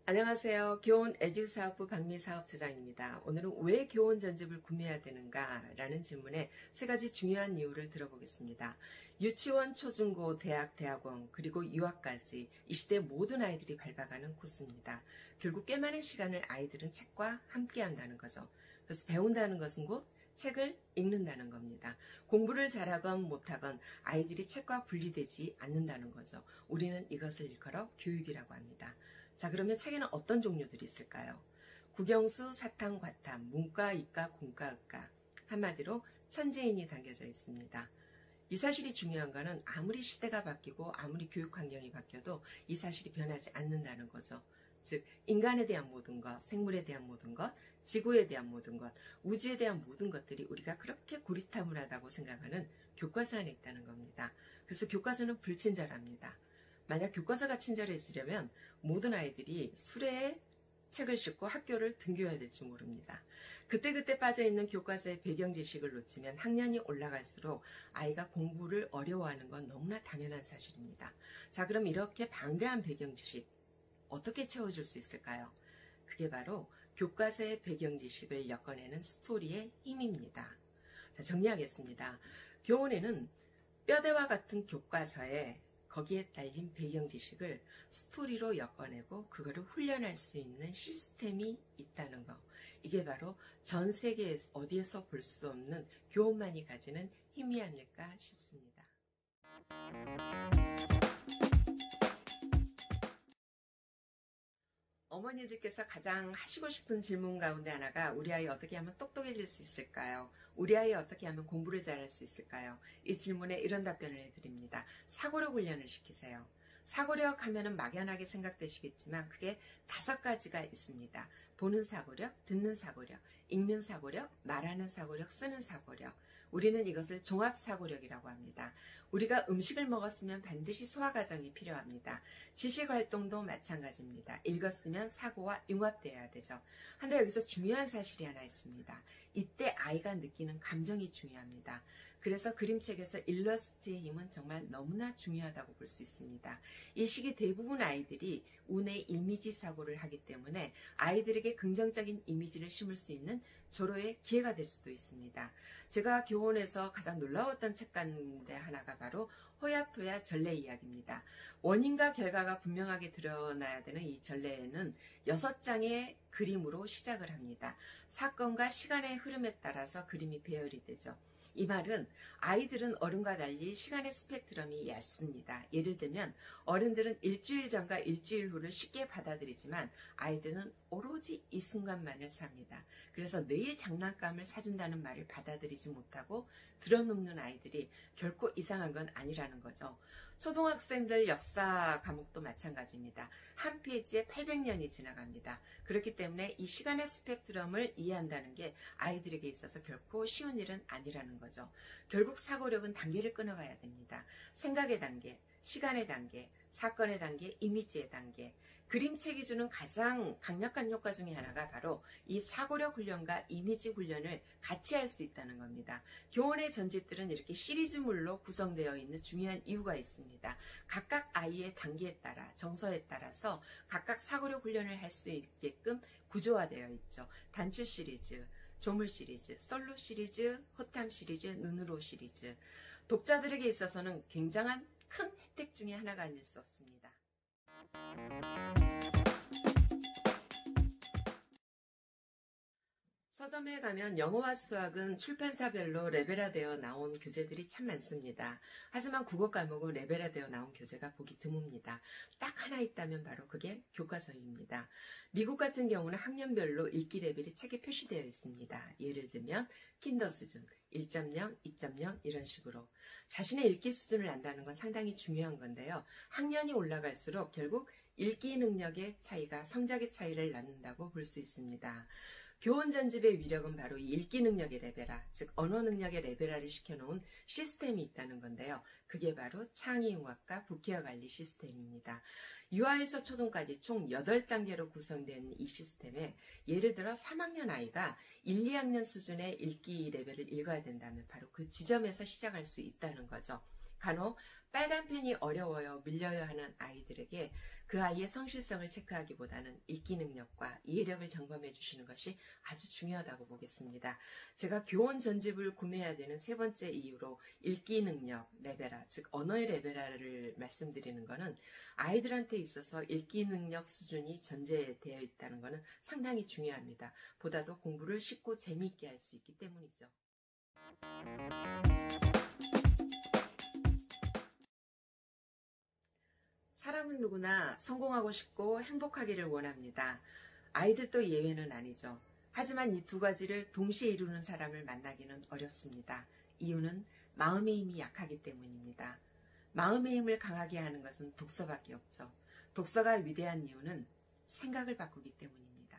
안녕하세요. 교원 에듀사업부 박미사업처장입니다. 오늘은 왜 교원 전집을 구매해야 되는가? 라는 질문에 세 가지 중요한 이유를 들어보겠습니다. 유치원, 초중고, 대학, 대학원, 그리고 유학까지 이 시대 모든 아이들이 밟아가는 코스입니다. 결국 꽤 많은 시간을 아이들은 책과 함께 한다는 거죠. 그래서 배운다는 것은 곧 책을 읽는다는 겁니다. 공부를 잘하건 못하건 아이들이 책과 분리되지 않는다는 거죠. 우리는 이것을 일컬어 교육이라고 합니다. 자, 그러면 책에는 어떤 종류들이 있을까요? 국영수, 사탐, 과탐, 문과, 이과, 공과, 의과. 한마디로 천재인이 담겨져 있습니다. 이 사실이 중요한 거는 아무리 시대가 바뀌고 아무리 교육 환경이 바뀌어도 이 사실이 변하지 않는다는 거죠. 즉, 인간에 대한 모든 것, 생물에 대한 모든 것, 지구에 대한 모든 것, 우주에 대한 모든 것들이 우리가 그렇게 고리타분하다고 생각하는 교과서 안에 있다는 겁니다. 그래서 교과서는 불친절합니다. 만약 교과서가 친절해지려면 모든 아이들이 수레에 책을 싣고 학교를 등교해야 될지 모릅니다. 그때그때 빠져있는 교과서의 배경 지식을 놓치면 학년이 올라갈수록 아이가 공부를 어려워하는 건 너무나 당연한 사실입니다. 자, 그럼 이렇게 방대한 배경 지식 어떻게 채워줄 수 있을까요? 그게 바로 교과서의 배경 지식을 엮어내는 스토리의 힘입니다. 자, 정리하겠습니다. 교원에는 뼈대와 같은 교과서에 거기에 딸린 배경 지식을 스토리로 엮어내고 그거를 훈련할 수 있는 시스템이 있다는 거. 이게 바로 전 세계 어디에서 볼 수 없는 교원만이 가지는 힘이 아닐까 싶습니다. 어머니들께서 가장 하시고 싶은 질문 가운데 하나가 우리 아이 어떻게 하면 똑똑해질 수 있을까요? 우리 아이 어떻게 하면 공부를 잘할 수 있을까요? 이 질문에 이런 답변을 해드립니다. 사고력 훈련을 시키세요. 사고력 하면은 막연하게 생각되시겠지만 그게 5가지가 있습니다. 보는 사고력, 듣는 사고력, 읽는 사고력, 말하는 사고력, 쓰는 사고력. 우리는 이것을 종합사고력이라고 합니다. 우리가 음식을 먹었으면 반드시 소화 과정이 필요합니다. 지식 활동도 마찬가지입니다. 읽었으면 사고와 융합되어야 되죠. 한데 여기서 중요한 사실이 하나 있습니다. 이때 아이가 느끼는 감정이 중요합니다. 그래서 그림책에서 일러스트의 힘은 정말 너무나 중요하다고 볼 수 있습니다. 이 시기 대부분 아이들이 운의 이미지 사고를 하기 때문에 아이들에게 긍정적인 이미지를 심을 수 있는 절호의 기회가 될 수도 있습니다. 제가 교원에서 가장 놀라웠던 책 가운데 하나가 바로 호야토야 전래 이야기입니다. 원인과 결과가 분명하게 드러나야 되는 이 전래에는 6장의 그림으로 시작을 합니다. 사건과 시간의 흐름에 따라서 그림이 배열이 되죠. 이 말은 아이들은 어른과 달리 시간의 스펙트럼이 얇습니다. 예를 들면 어른들은 일주일 전과 일주일 후를 쉽게 받아들이지만 아이들은 오로지 이 순간만을 삽니다. 그래서 내일 장난감을 사준다는 말을 받아들이지 못하고 들어눕는 아이들이 결코 이상한 건 아니라는 거죠. 초등학생들 역사 과목도 마찬가지입니다. 한 페이지에 800년이 지나갑니다. 그렇기 때문에 이 시간의 스펙트럼을 이해한다는 게 아이들에게 있어서 결코 쉬운 일은 아니라는 거죠. 결국 사고력은 단계를 끊어가야 됩니다. 생각의 단계, 시간의 단계, 사건의 단계, 이미지의 단계. 그림책이 주는 가장 강력한 효과 중에 하나가 바로 이 사고력 훈련과 이미지 훈련을 같이 할 수 있다는 겁니다. 교원의 전집들은 이렇게 시리즈물로 구성되어 있는 중요한 이유가 있습니다. 각각 아이의 단계에 따라, 정서에 따라서 각각 사고력 훈련을 할 수 있게끔 구조화되어 있죠. 단추 시리즈, 조물 시리즈, 솔로 시리즈, 호탐 시리즈, 눈으로 시리즈. 독자들에게 있어서는 굉장한 큰 혜택 중에 하나가 아닐 수 없습니다. 서점에 가면 영어와 수학은 출판사별로 레벨화되어 나온 교재들이 참 많습니다. 하지만 국어 과목은 레벨화되어 나온 교재가 보기 드뭅니다. 딱 하나 있다면 바로 그게 교과서입니다. 미국 같은 경우는 학년별로 읽기 레벨이 책에 표시되어 있습니다. 예를 들면 킨더 수준, 1.0, 2.0 이런 식으로. 자신의 읽기 수준을 안다는 건 상당히 중요한 건데요. 학년이 올라갈수록 결국 읽기 능력의 차이가 성적의 차이를 낳는다고 볼 수 있습니다. 교원 전집의 위력은 바로 이 읽기 능력의 레벨화, 즉 언어 능력의 레벨화를 시켜놓은 시스템이 있다는 건데요. 그게 바로 창의융합과 부케어 관리 시스템입니다. 유아에서 초등까지 총 8단계로 구성된 이 시스템에 예를 들어 3학년 아이가 1, 2학년 수준의 읽기 레벨을 읽어야 된다면 바로 그 지점에서 시작할 수 있다는 거죠. 간혹 빨간 펜이 어려워요, 밀려요 하는 아이들에게 그 아이의 성실성을 체크하기보다는 읽기 능력과 이해력을 점검해 주시는 것이 아주 중요하다고 보겠습니다. 제가 교원 전집을 구매해야 되는 세 번째 이유로 읽기 능력 레벨화, 즉 언어의 레벨화를 말씀드리는 것은 아이들한테 있어서 읽기 능력 수준이 전제되어 있다는 것은 상당히 중요합니다. 보다도 공부를 쉽고 재미있게 할 수 있기 때문이죠. 사람은 누구나 성공하고 싶고 행복하기를 원합니다. 아이들도 예외는 아니죠. 하지만 이 두 가지를 동시에 이루는 사람을 만나기는 어렵습니다. 이유는 마음의 힘이 약하기 때문입니다. 마음의 힘을 강하게 하는 것은 독서밖에 없죠. 독서가 위대한 이유는 생각을 바꾸기 때문입니다.